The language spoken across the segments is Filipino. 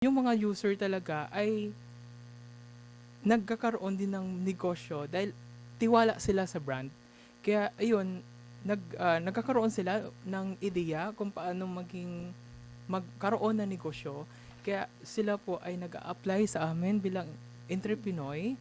yung mga user talaga ay nagkakaroon din ng negosyo dahil tiwala sila sa brand. Kaya ayun, nagkakaroon sila ng ideya kung paano magkaroon ng negosyo. Kaya sila po ay nag-a-apply sa amin bilang entrepreneur,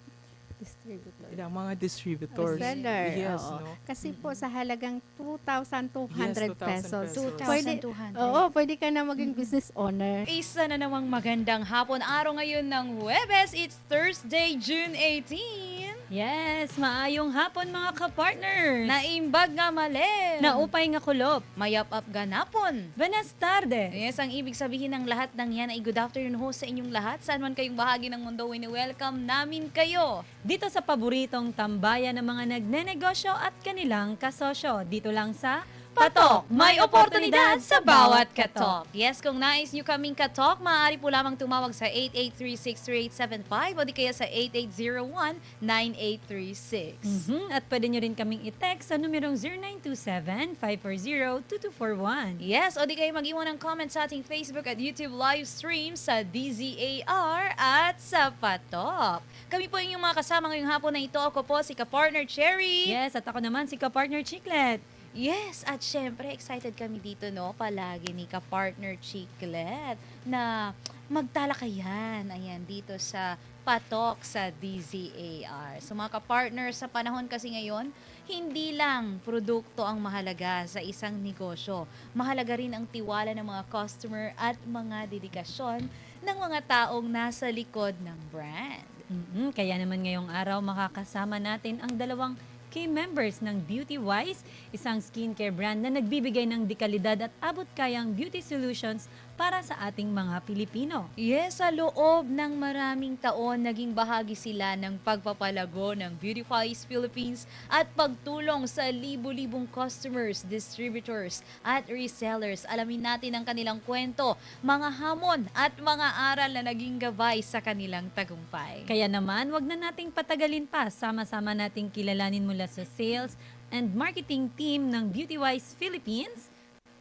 Distributor. ilang mga distributors. Reseller, Yes, oo. no? Kasi po sa halagang Yes, 2,200 2,000 pesos. pesos. Pwede, 2,200. pwede ka na maging business owner. Isa na namang magandang hapon. Araw ngayon ng Huwebes. It's Thursday, June 18. Yes, maayong hapon mga ka-partners. Naimbag nga mali. Naupay nga kulop. Mayap-up ganapon. Buenas tardes. Yes, ang ibig sabihin ng lahat ng yan ay good afternoon ho sa inyong lahat. Saan man kayong bahagi ng mundo, welcome namin kayo. Dito sa paboritong tambayan ng mga nagnenegosyo at kanilang kasosyo. Dito lang sa Patok, may oportunidad sa bawat katok. Yes, kung nais nyo kaming katok, maaari po lamang tumawag sa 88363875 o di kaya sa 8801-9836. At pwede nyo rin kaming i-text sa numerong 0927-540-2241. Yes, o di kayo mag-iwan ng comment sa ating Facebook at YouTube live stream sa DZAR at sa Patok. Kami po yung mga kasama ngayong hapon na ito. Ako po si Ka-Partner Cherry. Yes, at ako naman si ka-partner Chiclet. Yes, at syempre excited kami dito no, palagi ni Ka-Partner Chiclet na magtalakayan ayan dito sa Patok sa DZAR. So mga ka-partner, sa panahon kasi ngayon, hindi lang produkto ang mahalaga sa isang negosyo. Mahalaga rin ang tiwala ng mga customer at mga dedikasyon ng mga taong nasa likod ng brand. Kaya naman ngayong araw makakasama natin ang dalawang key members ng Beauty Wise, isang skincare brand na nagbibigay ng dekalidad at abot-kayang beauty solutions para sa ating mga Pilipino. Yes, sa loob ng maraming taon, naging bahagi sila ng pagpapalago ng Beauty Wise Philippines at pagtulong sa libu-libong customers, distributors at resellers. Alamin natin ang kanilang kwento, mga hamon at mga aral na naging gabay sa kanilang tagumpay. Kaya naman, wag na nating patagalin pa. Sama-sama nating kilalanin mula sa sales and marketing team ng Beauty Wise Philippines.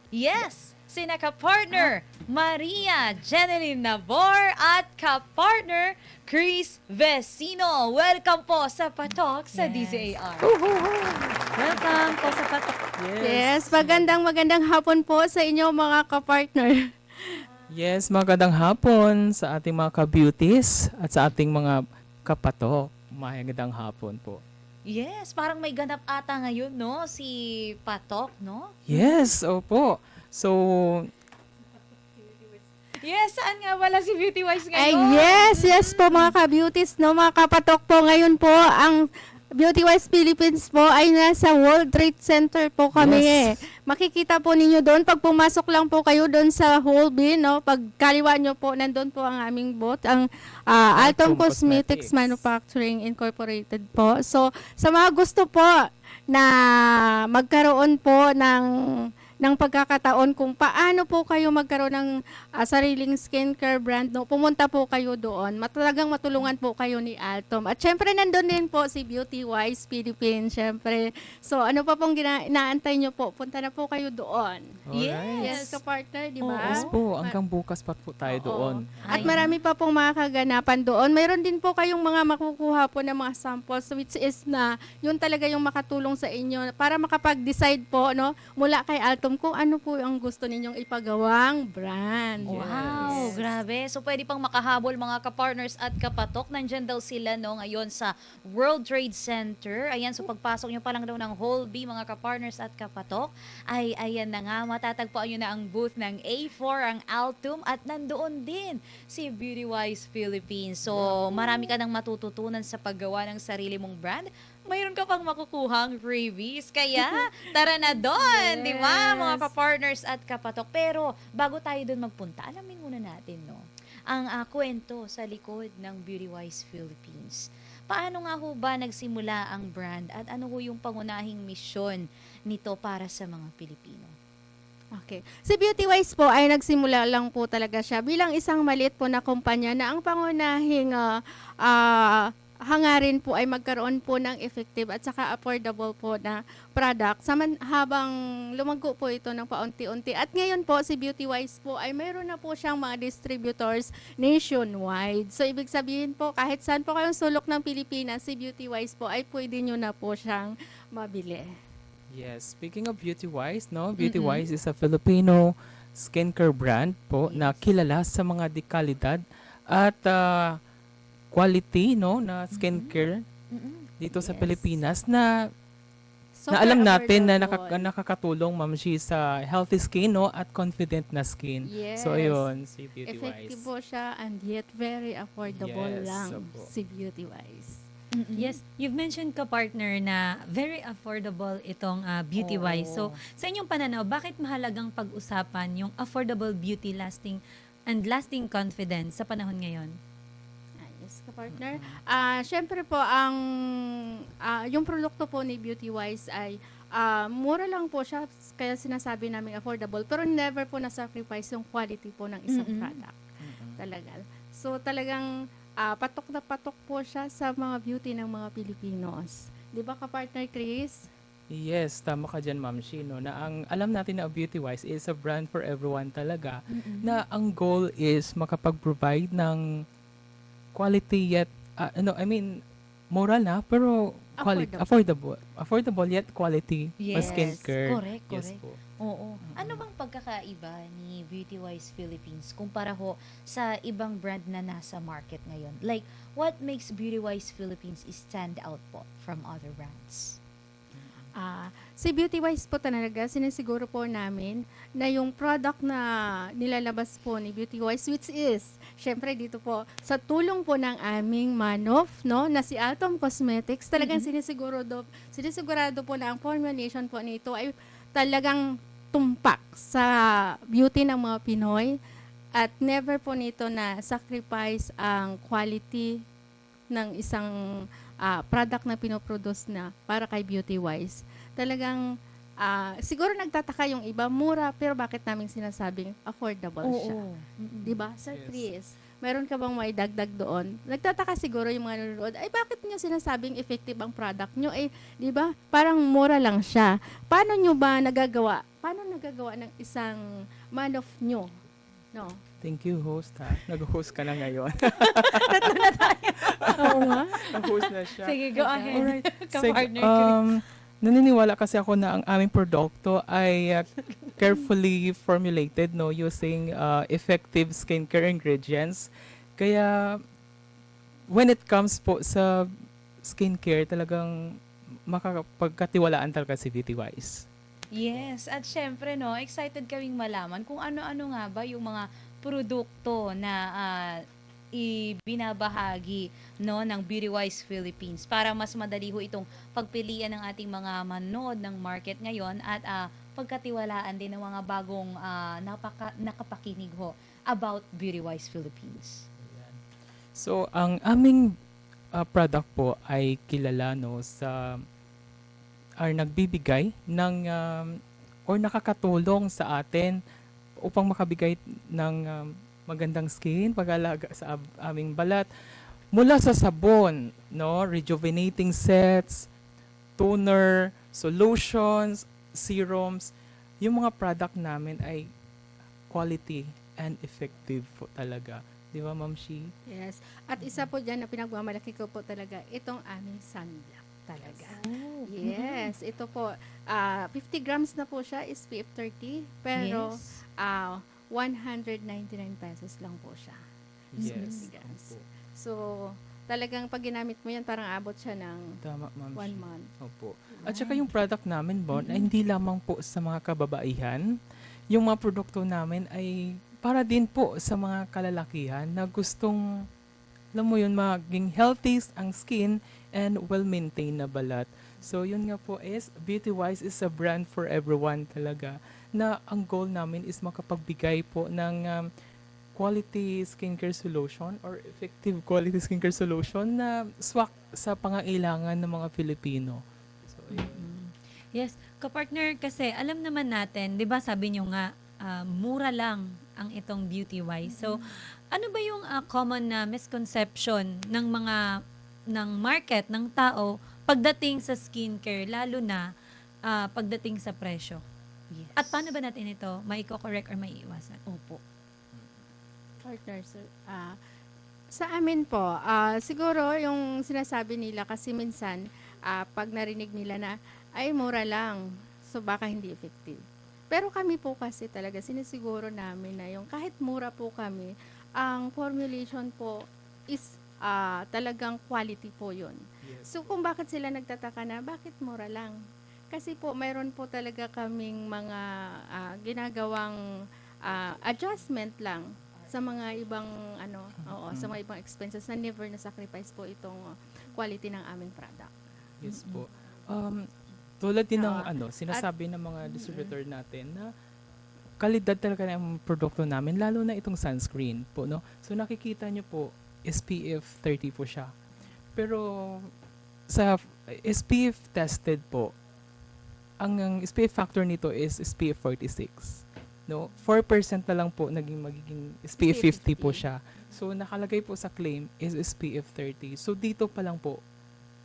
Yes! Sina ka-partner Maria Jeneline Nabor at ka-partner Chris Vecino. Welcome po sa Patok sa Yes. DZAR. Welcome po sa Patok. Yes, magandang hapon po sa inyo mga ka-partner. Yes, magandang hapon sa ating mga ka-beauties at sa ating mga kapatok. Magandang hapon po. Yes, parang may ganap ata ngayon, no? Si Patok, no? Yes, opo. So, Yes, saan nga wala si Beauty Wise Ay, ngayon? yes po mga ka-beauties, no, mga kapatok po. Ngayon po, ang Beauty Wise Philippines po ay nasa World Trade Center po kami Yes. Makikita po ninyo doon, pag pumasok lang po kayo doon sa Hall B, no, pag kaliwa nyo po, nandun po ang aming booth, ang Altom Altom Cosmetics Cosmetics. Manufacturing Incorporated po. So, sa mga gusto po na magkaroon po ng pagkakataon kung paano po kayo magkaroon ng sariling skincare brand, no, pumunta po kayo doon. Talagang matulungan po kayo ni Altom. At syempre, nandun din po si Beauty Wise Philippines, syempre. So, ano pa pong inaantay nyo po? Punta na po kayo doon. alright. Yes, ka-partner, di ba? Yes po, hanggang bukas pa po tayo Oo. doon. At Ay. marami pa pong mga kaganapan doon. Mayroon din po kayong mga makukuha po ng mga samples, which is na yun talaga yung makatulong sa inyo para makapag-decide po, no, mula kay Altom kung ano po ang gusto ninyong ipagawang brand. Wow, Yes. grabe. So pwede pang makahabol mga ka-partners at kapatok. Nandyan daw sila no, ngayon sa World Trade Center. Ayan, so pagpasok nyo pa lang daw ng Hall B mga ka-partners at kapatok, ay ayan na nga, matatagpuan nyo na ang booth ng A4, ang Altum, at nandoon din si Beauty Wise Philippines. So marami ka nang matututunan sa paggawa ng sarili mong brand. Mayroon ka pang makukuhang freebies. Kaya, tara na doon, di ba, mga Yes. ka-partners at kapatok. Pero, bago tayo doon magpunta, alamin muna natin, no, ang kwento sa likod ng Beauty Wise Philippines. Paano nga ho ba nagsimula ang brand at ano ho yung pangunahing misyon nito para sa mga Pilipino? Okay. Si Beauty Wise po ay nagsimula lang po talaga siya bilang isang maliit po na kumpanya na ang pangunahing hangarin po ay magkaroon po ng effective at saka affordable po na product habang lumago po ito ng paunti-unti. At ngayon po si Beauty Wise po ay mayroon na po siyang mga distributors nationwide. So ibig sabihin po kahit saan po kayong sulok ng Pilipinas, si Beauty Wise po ay pwede nyo na po siyang mabili. Yes, speaking of Beauty Wise, no? Beauty Wise is a Filipino skincare brand po na kilala sa mga dekalidad at quality, no, na skincare dito sa Yes. Pilipinas na Super alam natin na affordable. nakakatulong, Ma'am Shi, sa healthy skin, no, at confident na skin. Yes. So ayun, si Beauty Effective Wise. po siya and yet very affordable Yes, lang opo. si Beauty Wise. Yes, you've mentioned ka-partner na very affordable itong Beauty Wise. So, sa inyong pananaw, bakit mahalagang pag-usapan yung affordable beauty lasting confidence sa panahon ngayon? Yes, ka-partner. Syempre po, yung produkto po ni Beauty Wise ay mura lang po siya, kaya sinasabi namin affordable, pero never po na-sacrifice yung quality po ng isang product. Talaga. So, talagang patok na patok po siya sa mga beauty ng mga Pilipinos. Di ba ka-partner Chris? Yes, tama ka dyan, Ma'am Shi, no, na ang alam natin na Beauty Wise is a brand for everyone talaga, na ang goal is makapag-provide ng quality yet, mura na, pero affordable yet quality Yes, skincare. correct, Yes correct. po. Oo. Ano bang pagkakaiba ni Beauty Wise Philippines kumpara ho sa ibang brand na nasa market ngayon? Like, what makes Beauty Wise Philippines stand out po from other brands? Si Beauty Wise po talaga, sinisiguro po namin na yung product na nilalabas po ni Beauty Wise, which is, syempre dito po, sa tulong po ng aming Manof, no, na si Atom Cosmetics, talagang sinisigurado po na ang formulation po nito ay talagang tumpak sa beauty ng mga Pinoy at never po nito na sacrifice ang quality ng isang product na pinoproduce na para kay Beauty Wise. Talagang siguro nagtataka yung iba, mura, pero bakit namin sinasabing affordable siya? Di ba? Sir Yes. Chris, meron ka bang may dagdag doon? Nagtataka siguro yung mga nanonood, ay bakit nyo sinasabing effective ang product nyo? Eh, di ba? Parang mura lang siya. Paano nyo ba nagagawa? Paano nagagawa ng isang man of nyo? No? Thank you, host, ha. Nag-host ka na ngayon. Oo nga. Nag-host na siya. Sige, go ahead. Alright. Ka-partner Naniniwala kasi ako na ang aming produkto ay carefully formulated, no, using effective skincare ingredients. Kaya when it comes po sa skincare, talagang makakapagkatiwalaan talaga si Beauty Wise. Yes, at syempre no, excited kaming malaman kung ano-ano nga ba yung mga produkto na ibinabahagi no ng Beauty Wise Philippines para mas madali ho itong pagpilian ng ating mga manood ng market ngayon at pagkatiwalaan din ng mga bagong nakapakinig ho about Beauty Wise Philippines. So, ang aming product po ay kilala, no, nagbibigay ng or nakakatulong sa atin upang makabigay ng magandang skin, pag-alaga sa aming balat. Mula sa sabon, no, rejuvenating sets, toner, solutions, serums, yung mga product namin ay quality and effective po talaga. Di ba, Ma'am Shi? Yes. At isa po dyan na pinagmamalaki ko po talaga, itong aming sunblock talaga. Yes, ito po, 50 grams na po siya, SPF 30, pero Yes. 199 pesos lang po siya. Yes. Yes. Opo. So, talagang pag ginamit mo yan, parang abot siya ng Tama, Ma'am 1 Shi. month. Opo. At saka yung product namin, Bon, ay hindi lamang po sa mga kababaihan. Yung mga produkto namin ay para din po sa mga kalalakihan na gustong, alam mo yun, maging healthy ang skin and well-maintained na balat. So, yun nga po is, Beauty Wise is a brand for everyone talaga, na ang goal namin is makapagbigay po ng quality skincare solution or effective quality skincare solution na swak sa pangangailangan ng mga Pilipino. So, yun. Yes, ka-partner, kasi alam naman natin, 'di ba, sabi niyo nga mura lang ang itong Beauty Wise. So, ano ba yung common na misconception ng mga ng market, ng tao, pagdating sa skincare, lalo na pagdating sa presyo. Yes. At paano ba natin ito maiko-correct or maiiwasan? Opo. Partner, sir. Sa amin po, siguro yung sinasabi nila kasi minsan, pag narinig nila na, ay mura lang, so baka hindi effective. Pero kami po kasi talaga, sinisiguro namin na yung kahit mura po kami, ang formulation po is talagang quality po yun. Yes. So kung bakit sila nagtataka na, bakit mura lang? Kasi po, mayroon po talaga kaming mga ginagawang adjustment lang sa mga ibang sa mga ibang expenses na never na sacrifice po itong quality ng aming product. Yes po. Tulad din ng Oo. sinasabi ng mga distributor natin na kalidad talaga ng produkto namin, lalo na itong sunscreen po, no? So nakikita nyo po, SPF 30 po siya. Pero sa SPF tested po, ang SPF factor nito is SPF 46. No, 4% na lang po magiging SPF 50 po siya. So nakalagay po sa claim is SPF 30. So dito pa lang po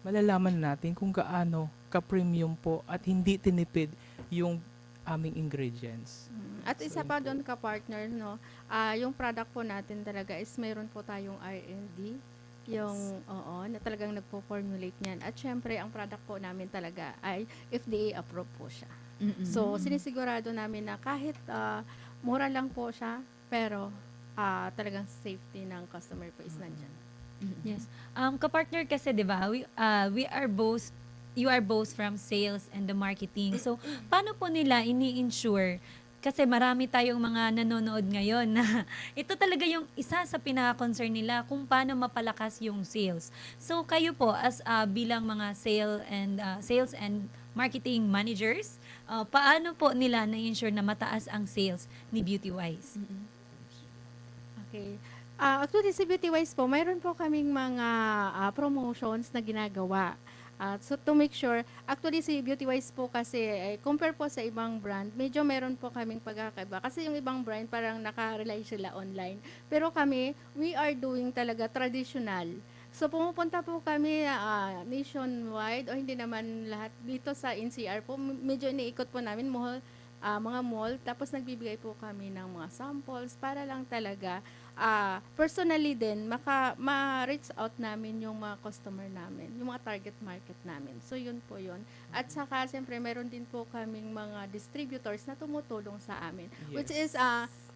malalaman natin kung gaano ka-premium po at hindi tinipid yung aming ingredients. At So, isa yun pa po. doon ka partner, no, yung product po natin talaga is mayroon po tayong R&D, na talagang nagpo-formulate niyan. At syempre, ang product po namin talaga ay FDA approved po siya. So, sinisigurado namin na kahit mura lang po siya, pero talagang safety ng customer po is nandyan. Yes. Kapartner kasi, 'di ba? We are both you are both from sales and the marketing. So, paano po nila ini-ensure kasi marami tayong mga nanonood ngayon na ito talaga yung isa sa pinaka-concern nila kung paano mapalakas yung sales. So, kayo po as bilang mga sales and marketing managers, paano po nila na-ensure na mataas ang sales ni BeautyWise? Okay. Actually, sa BeautyWise po, mayroon po kaming mga promotions na ginagawa. So, to make sure, actually, si BeautyWise po kasi, compare po sa ibang brand, medyo meron po kaming pagkakaiba. Kasi yung ibang brand, parang naka-rely sila online. Pero kami, we are doing talaga traditional. So, pumupunta po kami nationwide, o hindi naman lahat, dito sa NCR po, medyo iniikot po namin mga mall, tapos nagbibigay po kami ng mga samples para lang talaga personally din ma-reach out namin yung mga customer namin, yung mga target market namin. So yun po yun. At saka siyempre meron din po kaming mga distributors na tumutulong sa amin, which is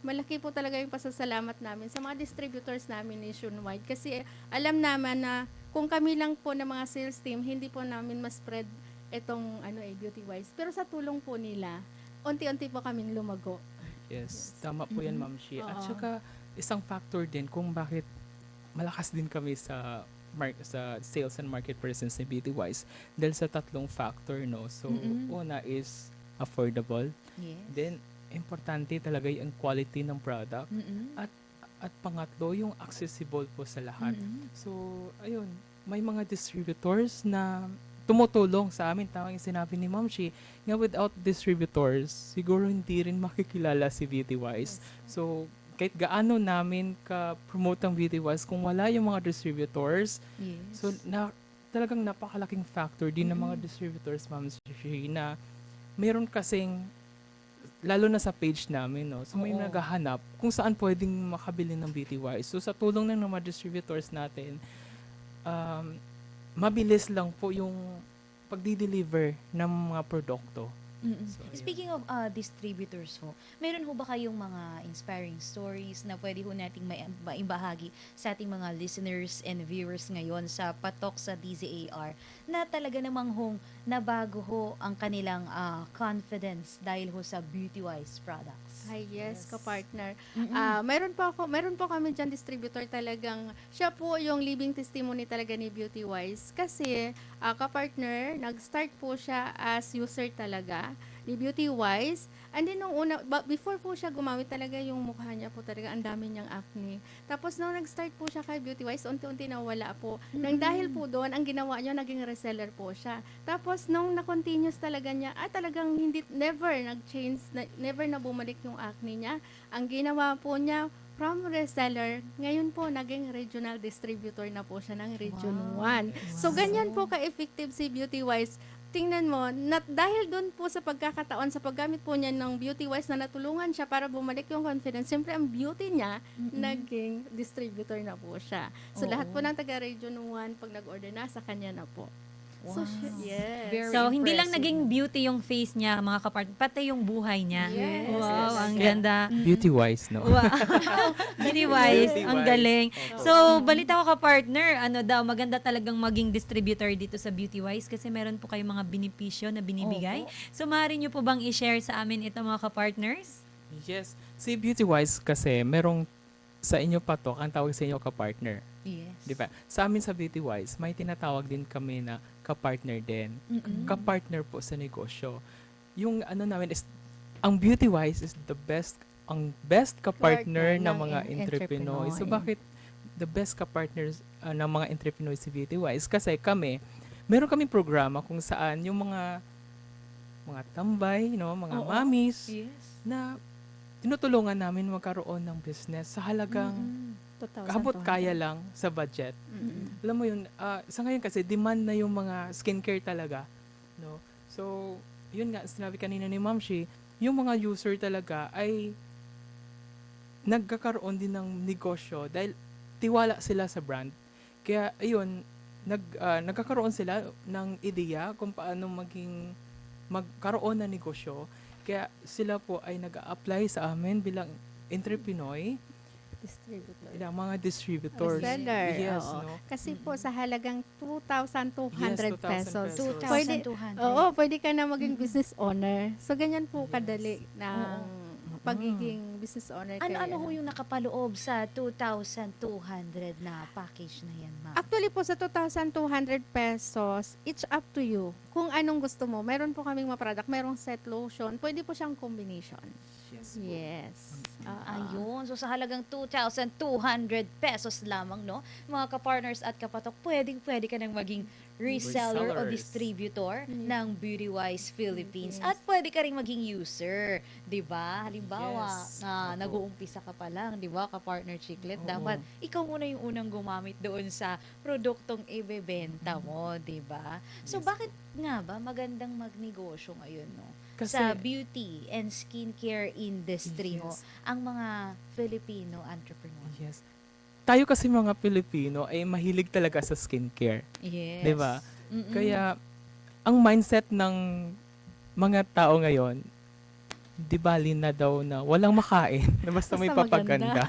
malaki po talaga yung pasasalamat namin sa mga distributors namin nationwide kasi alam naman na kung kami lang po ng mga sales team, hindi po namin ma-spread itong BeautyWise. Pero sa tulong po nila, unti-unti po kaming lumago. Yes, tama po yan, Ma'am Shi. At Oo. saka, isang factor din kung bakit malakas din kami sa sales and market presence ni BeautyWise dahil sa tatlong factor, no? So, una is affordable. Yes. Then, importante talaga yung quality ng product. At pangatlo, yung accessible po sa lahat. So, ayun, may mga distributors na tumutulong sa amin. Tama yung sinabi ni Ma'am Shi, nga without distributors, siguro hindi rin makikilala si BeautyWise. So, kahit gaano namin ka-promote ang BeautyWise, kung wala yung mga distributors, Yes. so talagang napakalaking factor din ng mga distributors, Ma'am Shi, na meron kasing, lalo na sa page namin, no? So may Oo. naghahanap kung saan pwedeng makabili ng BeautyWise. So sa tulong ng mga distributors natin, mabilis lang po yung pagdi-deliver ng mga produkto. So, ayun. Speaking of distributors ho, meron ho ba kayong mga inspiring stories na pwede ho nating maibahagi sa ating mga listeners and viewers ngayon sa Patok sa DZAR na talaga namang hong nabago ho ang kanilang confidence dahil ho sa BeautyWise products? Hi, yes, ka-partner. Mm-mm. Meron po kami dyan distributor talagang, siya po yung living testimony talaga ni BeautyWise. Kasi, ka-partner, nag-start po siya as user talaga ni BeautyWise. And then, before po siya gumamit talaga yung mukha niya po talaga, ang dami niyang acne. Tapos, nung nag-start po siya kay BeautyWise, unti-unti nawala po. Nang dahil po doon, ang ginawa niya, naging reseller po siya. Tapos, nung na-continuous talaga niya, talagang never nag-change, never na bumalik yung acne niya. Ang ginawa po niya, from reseller, ngayon po naging regional distributor na po siya ng Region 1. So ganyan po ka-effective si Beauty Wise. Tingnan mo, dahil doon po sa pagkakataon, sa paggamit po niya ng Beauty Wise na natulungan siya para bumalik yung confidence, siyempre ang beauty niya, naging distributor na po siya. So lahat po ng taga Region 1, pag nag-order na, sa kanya na po. So, yes. Very So, hindi lang impressive. naging beauty yung face niya, mga kapatid, pati yung buhay niya. Yes. Wow, Yes. ang Kaya- ganda. Beauty-wise, no? Wow. Beauty wise, Beauty ang wise. galing. Opo. So, balita ko ka-partner, ano daw, maganda talagang maging distributor dito sa Beauty Wise kasi meron po kayong mga benepisyo na binibigay. So, maaari nyo po bang i-share sa amin ito mga ka-partners? Yes. Si Beauty-wise kasi, merong sa inyo patok, ang tawag sa inyo ka-partner. Yes. Di ba? Sa amin sa Beauty-wise, may tinatawag din kami na ka-partner din. Ka-partner po sa negosyo. Yung ano namin is, ang Beauty-wise is ang best ka-partner Partner ng ng mga entrepreneur. So bakit the best ka-partners ng mga entrepreneur si Beauty-wise? Kasi kami, meron kaming programa kung saan yung mga tambay, no, mga Oo. mommies, Yes. na tinutulungan namin magkaroon ng business sa halagang kapot kaya lang sa budget. Alam mo yun, sa ngayon kasi demand na yung mga skincare talaga, no? So, yun nga, sinabi kanina ni Ma'am Shi, yung mga user talaga ay nagkakaroon din ng negosyo dahil tiwala sila sa brand. Kaya, ayun, nagkakaroon sila ng ideya kung paano magkaroon ng negosyo. Kaya sila po ay nag-a-apply sa amin bilang entrepreneur, Distributor. ilang mga distributors. Reseller, Yes, oo. no? Kasi po sa halagang 2,200 Yes, 2,000 pesos. pesos. Pwede, 2,200. oo, pwede ka na maging business owner. So, ganyan po kadali ng pagiging business owner. Ano ho yung nakapaloob sa 2,200 na package na yan, ma'am? Actually po sa 2,200 pesos, it's up to you. Kung anong gusto mo. Meron po kaming mga product, merong set lotion. Pwede po siyang combination. Yes. Yes. Ayun. So, sa halagang 2,200 pesos lamang, no? Mga ka-partners at kapatok, pwede ka nang maging reseller o Resellers. distributor ng Beauty Wise Philippines. Yes. At pwede ka rin maging user. 'Di ba? Halimbawa, Yes. na Opo. nag-uumpisa ka pa lang, 'di ba? Ka-partner Chiclet, Oo. dapat ikaw muna yung unang gumamit doon sa produktong ibebenta mo, 'di ba? So, Yes. bakit nga ba magandang magnegosyo ngayon, no? Kasi, Sa beauty and skincare industry ho, Yes. ang mga Filipino entrepreneur. yes. Tayo kasi mga Pilipino ay mahilig talaga sa skincare. Yes. 'Di ba? Mm-mm. Kaya, ang mindset ng mga tao ngayon, di bali na daw na walang makain, na basta may Basta papaganda.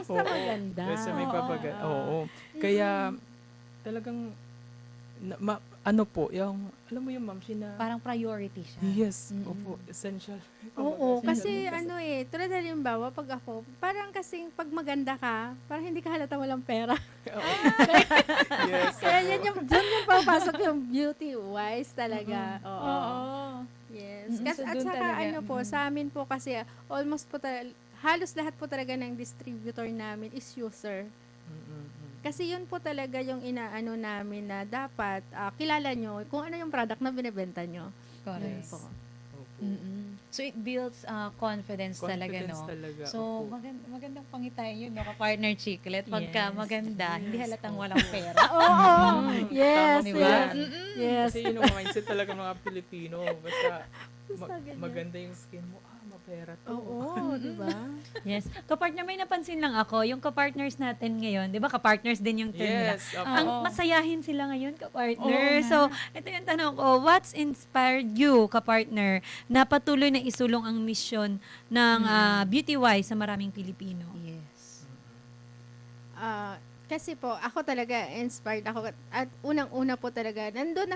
Basta Oo. maganda. Basta may Oo. papaganda. Oo. Kaya, talagang, ano po, yung, alam mo yung Ma'am Shi na, Parang priority siya. yes, Mm-mm. opo, essential. Oo, Kumbaga, kasi essential. ano tulad halimbawa pag ako, parang kasing pag maganda ka, parang hindi ka halata walang pera. Yes, Kaya opo. dyan yung papasok yung beauty wise talaga. Oo. Oo. Yes. Mm-mm. Kasi, So, at dun saka talaga, ano po, sa amin po kasi almost po halos lahat po talaga ng distributor namin is user. Kasi yun po talaga yung inaano namin na dapat kilala nyo kung ano yung product na binibenta nyo. Yun Correct. po. Opo. Mm-mm. So, it builds confidence, talaga, Confidence no? talaga. So, opo. magandang pangitayan yun, no? Ka-partner Chiclet. Pagka Yes. maganda, hindi Yes. halatang Opo. walang pera. Oo. Yes. Tama Di po ba? yan. Yes. Kasi yun ang mindset talaga ng mga Pilipino. Basta Basta ganyan. maganda yung skin mo, mapera to. Oo, di ba? Yes. Kapartner, may napansin lang ako, yung kapartners natin ngayon, di ba kapartners din yung term nila. Yes, opo. Ang masayahin sila ngayon, kapartner. So, ito yung tanong ko, what's inspired you, kapartner, na patuloy na isulong ang misyon ng Beauty Wise sa maraming Pilipino? Yes. Kasi po, ako talaga inspired ako at unang-una po talaga, nandun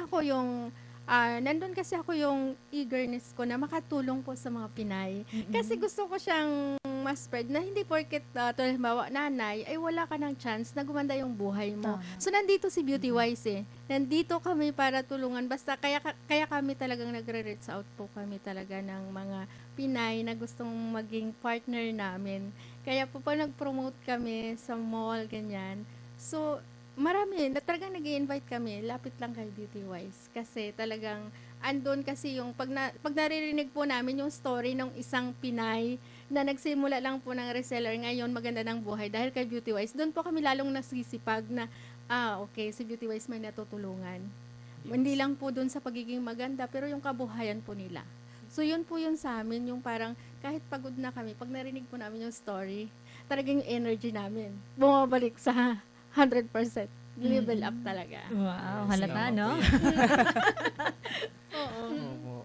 kasi ako yung eagerness ko na makatulong po sa mga Pinay. Kasi gusto ko siyang ma-spread na hindi porket halimbawa nanay ay wala ka ng chance na gumanda yung buhay mo. Tama. So nandito si Beauty Wise Nandito kami para tulungan. Basta kaya kami talagang nagre-reach out po kami talaga ng mga Pinay na gustong maging partner namin. Kaya po nag-promote kami sa mall, ganyan. So, marami, talagang nag-i-invite kami, lapit lang kay Beauty Wise. Kasi talagang, andun kasi yung, pag naririnig po namin yung story ng isang Pinay na nagsimula lang po ng reseller ngayon maganda ng buhay dahil kay Beauty Wise. Doon po kami lalong nasisipag na okay, si Beauty Wise may natutulungan. Hindi lang po doon sa pagiging maganda pero yung kabuhayan po nila. So yun po yun sa amin, yung parang kahit pagod na kami, pag narinig po namin yung story, talagang yung energy namin bumabalik sa 100%. Level up talaga. Wow, Yes, halata, tama no? po yan. Oo. Opo.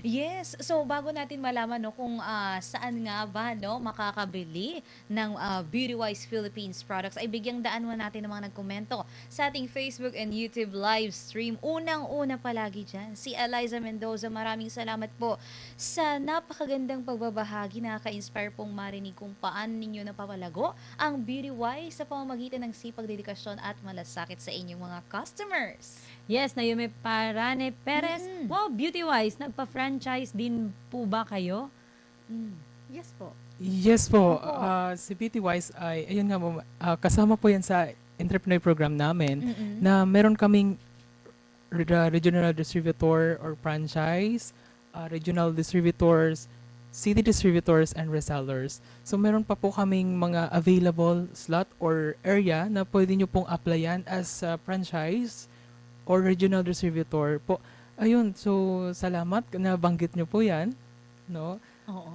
Yes. So, bago natin malaman no, kung saan nga ba no, makakabili ng Beauty Wise Philippines products, ay bigyang daan mo natin ng mga nagkomento sa ating Facebook and YouTube live stream. Unang-una palagi dyan, si Eliza Mendoza. Maraming salamat po sa napakagandang pagbabahagi. Nakaka-inspire pong marinig kung paano ninyo napapalago ang Beauty Wise sa pamamagitan ng sipag, dedikasyon at malasakit sa inyong mga customers. Yes, Naomi Parane Perez. Mm-mm. Wow, Beauty-wise, nagpa-franchise din po ba kayo? Yes po. Yes po, Opo. si Beauty Wise ay, ayun nga po, kasama po yan sa entrepreneur program namin Mm-mm. na meron kaming regional distributor or franchise, regional distributors, city distributors, and resellers. So meron pa po kaming mga available slot or area na pwede nyo pong applyan as franchise or regional distributor po. Ayun, so salamat na banggit nyo po yan. No? Oo.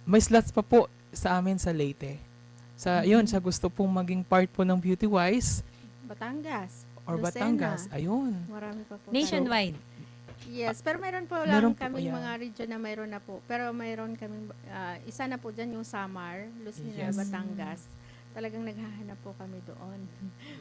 May slots pa po sa amin sa Leyte. Yun, sa gusto pong maging part po ng Beauty Wise Batangas. or Lucena. Batangas. Ayun. Marami pa po. Nationwide. Yes, pero mayroon po Meron lang po, kaming yeah. mga region na mayroon na po. Pero mayroon kaming, isa na po dyan yung Samar, Lucena, Yes. Batangas. Talagang naghahanap po kami doon.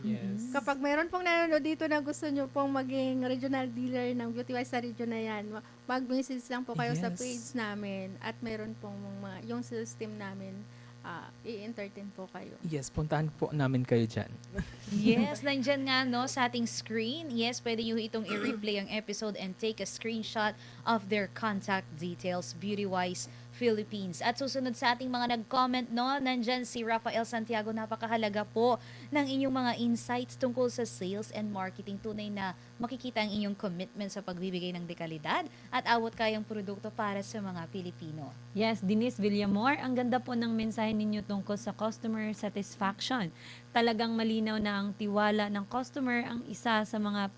Yes. Kapag mayroon pong nanonood dito na gusto nyo pong maging regional dealer ng Beauty Wise sa region na yan, mag-message lang po kayo sa Yes. page namin at mayroon pong yung sales team namin, i-entertain po kayo. Yes, puntahan po namin kayo dyan. Yes, nandyan nga no sa ating screen. Yes, pwede nyo itong i-replay ang episode and take a screenshot of their contact details. Beauty Wise Philippines. At susunod sa ating mga nag-comment, no, nandyan si Rafael Santiago. Napakahalaga po ng inyong mga insights tungkol sa sales and marketing. Tunay na makikita ang inyong commitment sa pagbibigay ng dekalidad at awat kayang produkto para sa mga Pilipino. Yes, Denise Villamor, ang ganda po ng mensahe ninyo tungkol sa customer satisfaction. Talagang malinaw na ang tiwala ng customer ang isa sa mga